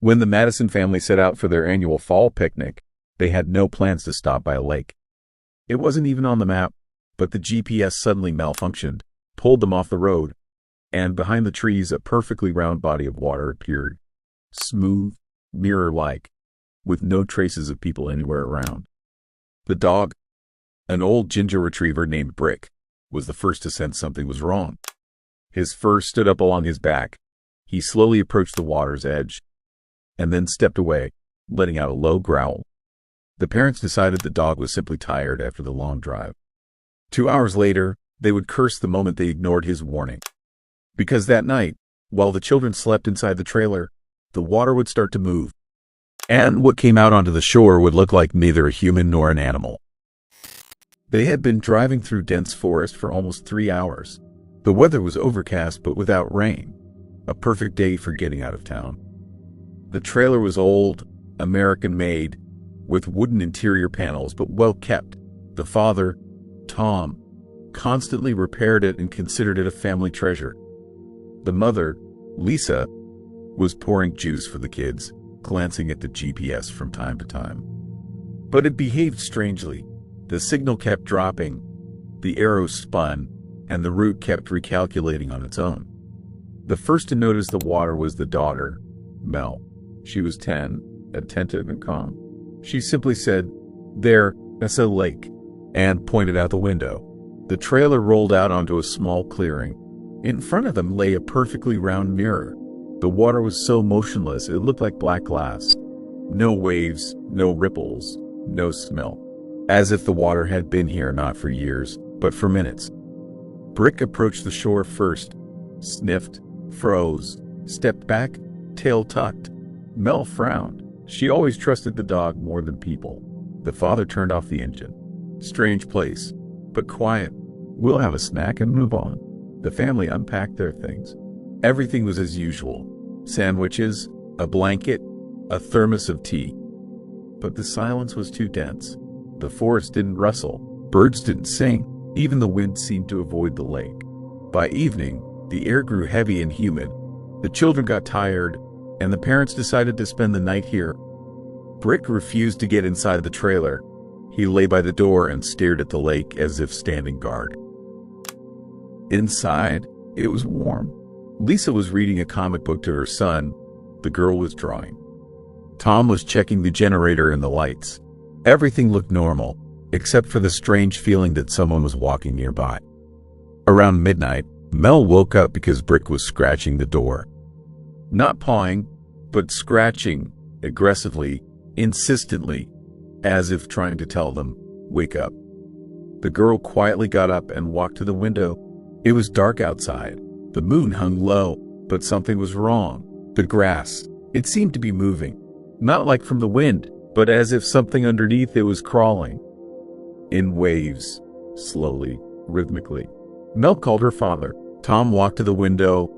When the Madison family set out for their annual fall picnic, they had no plans to stop by a lake. It wasn't even on the map, but the GPS suddenly malfunctioned, pulled them off the road, and behind the trees a perfectly round body of water appeared, smooth, mirror-like, with no traces of people anywhere around. The dog, an old ginger retriever named Brick, was the first to sense something was wrong. His fur stood up along his back. He slowly approached the water's edge, and then stepped away, letting out a low growl. The parents decided the dog was simply tired after the long drive. 2 hours later, they would curse the moment they ignored his warning. Because that night, while the children slept inside the trailer, the water would start to move, and what came out onto the shore would look like neither a human nor an animal. They had been driving through dense forest for almost 3 hours. The weather was overcast but without rain, a perfect day for getting out of town. The trailer was old, American-made, with wooden interior panels but well kept. The father, Tom, constantly repaired it and considered it a family treasure. The mother, Lisa, was pouring juice for the kids, glancing at the GPS from time to time. But it behaved strangely. The signal kept dropping, the arrows spun, and the route kept recalculating on its own. The first to notice the water was the daughter, Mel. She was 10, attentive and calm. She simply said, "There, that's a lake," and pointed out the window. The trailer rolled out onto a small clearing. In front of them lay a perfectly round mirror. The water was so motionless it looked like black glass. No waves, no ripples, no smell. As if the water had been here not for years, but for minutes. Brick approached the shore first, sniffed, froze, stepped back, tail tucked. Mel frowned. She always trusted the dog more than people. The father turned off the engine. Strange place, but quiet. We'll have a snack and move on. The family unpacked their things. Everything was as usual. Sandwiches, a blanket, a thermos of tea. But the silence was too dense. The forest didn't rustle. Birds didn't sing. Even the wind seemed to avoid the lake. By evening, the air grew heavy and humid. The children got tired, and the parents decided to spend the night here. Brick refused to get inside the trailer. He lay by the door and stared at the lake as if standing guard. Inside, it was warm. Lisa was reading a comic book to her son. The girl was drawing. Tom was checking the generator and the lights. Everything looked normal, except for the strange feeling that someone was walking nearby. Around midnight, Mel woke up because Brick was scratching the door. Not pawing, but scratching, aggressively, insistently, as if trying to tell them, "Wake up." The girl quietly got up and walked to the window. It was dark outside. The moon hung low, but something was wrong. The grass, it seemed to be moving. Not like from the wind, but as if something underneath it was crawling. In waves, slowly, rhythmically. Mel called her father. Tom walked to the window,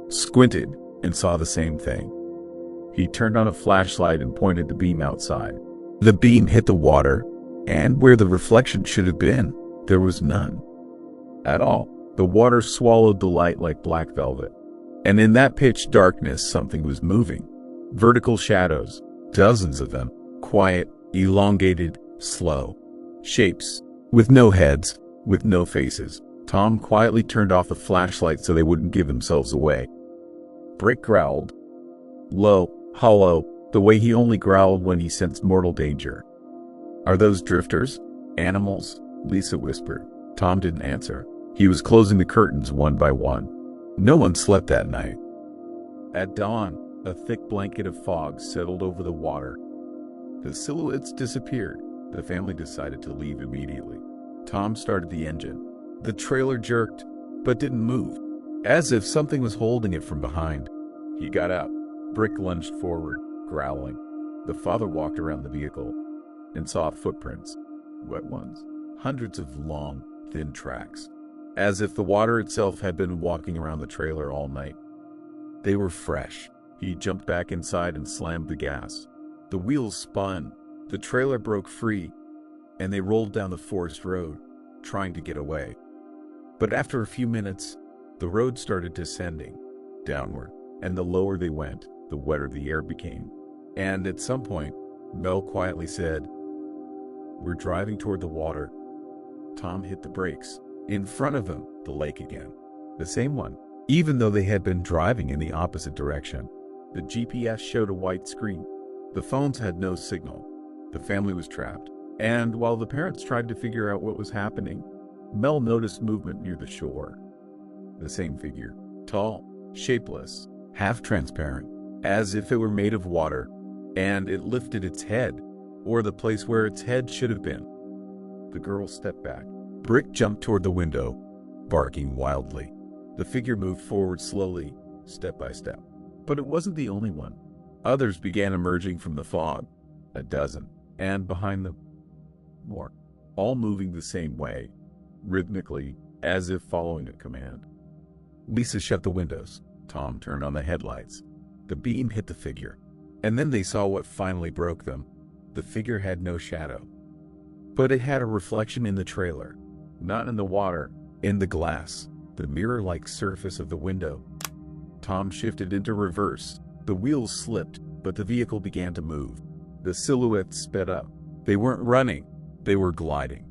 squinted, and saw the same thing. He turned on a flashlight and pointed the beam outside. The beam hit the water, and where the reflection should have been, there was none at all. The water swallowed the light like black velvet. And in that pitch darkness, something was moving. Vertical shadows, dozens of them, quiet, elongated, slow. Shapes, with no heads, with no faces. Tom quietly turned off the flashlight so they wouldn't give themselves away. Brick growled. Low, hollow, the way he only growled when he sensed mortal danger. "Are those drifters? Animals?" Lisa whispered. Tom didn't answer. He was closing the curtains one by one. No one slept that night. At dawn, a thick blanket of fog settled over the water. The silhouettes disappeared. The family decided to leave immediately. Tom started the engine. The trailer jerked, but didn't move, as if something was holding it from behind. He got out. Brick lunged forward, growling. The father walked around the vehicle and saw footprints, wet ones, hundreds of long, thin tracks, as if the water itself had been walking around the trailer all night. They were fresh. He jumped back inside and slammed the gas. The wheels spun. The trailer broke free, and they rolled down the forest road, trying to get away. But after a few minutes, the road started descending, downward, and the lower they went, the wetter the air became. And at some point, Mel quietly said, "We're driving toward the water." Tom hit the brakes. In front of them, the lake again. The same one. Even though they had been driving in the opposite direction, the GPS showed a white screen. The phones had no signal. The family was trapped. And while the parents tried to figure out what was happening, Mel noticed movement near the shore. The same figure. Tall, shapeless, half-transparent, as if it were made of water, and it lifted its head, or the place where its head should have been. The girl stepped back. Brick jumped toward the window, barking wildly. The figure moved forward slowly, step by step. But it wasn't the only one. Others began emerging from the fog, a dozen, and behind them, more, all moving the same way, rhythmically, as if following a command. Lisa shut the windows. Tom turned on the headlights. The beam hit the figure, and then they saw what finally broke them. The figure had no shadow, but it had a reflection in the trailer, not in the water, in the glass, the mirror-like surface of the window. Tom shifted into reverse. The wheels slipped, but the vehicle began to move. The silhouette sped up. They weren't running, they were gliding.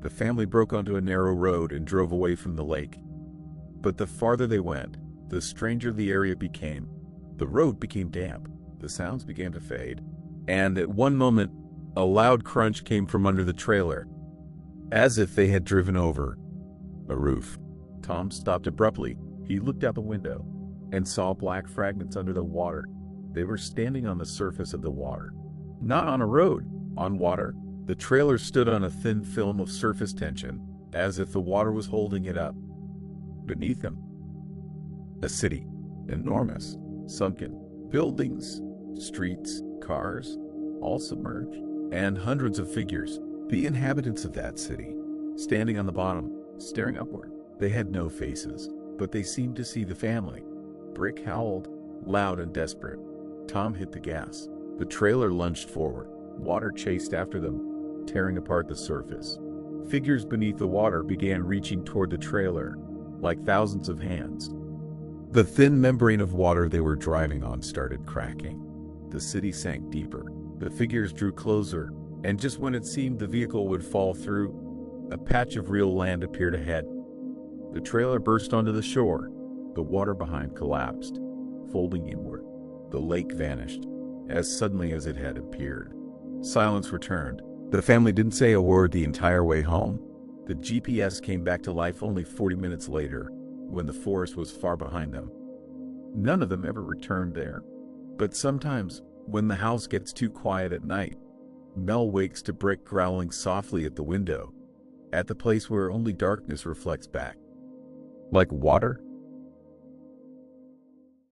The family broke onto a narrow road and drove away from the lake. But the farther they went, the stranger the area became. The road became damp. The sounds began to fade. And at one moment, a loud crunch came from under the trailer, as if they had driven over a roof. Tom stopped abruptly. He looked out the window and saw black fragments under the water. They were standing on the surface of the water. Not on a road, on water. The trailer stood on a thin film of surface tension, as if the water was holding it up. Beneath them, a city, enormous, sunken, buildings, streets, cars, all submerged, and hundreds of figures, the inhabitants of that city, standing on the bottom, staring upward. They had no faces, but they seemed to see the family. Brick howled, loud and desperate. Tom hit the gas. The trailer lunged forward. Water chased after them, tearing apart the surface. Figures beneath the water began reaching toward the trailer, like thousands of hands. The thin membrane of water they were driving on started cracking. The city sank deeper. The figures drew closer, and just when it seemed the vehicle would fall through, a patch of real land appeared ahead. The trailer burst onto the shore. The water behind collapsed, folding inward. The lake vanished, as suddenly as it had appeared. Silence returned. The family didn't say a word the entire way home. The GPS came back to life only 40 minutes later, when the forest was far behind them. None of them ever returned there. But sometimes, when the house gets too quiet at night, Mel wakes to Brick growling softly at the window, at the place where only darkness reflects back. Like water?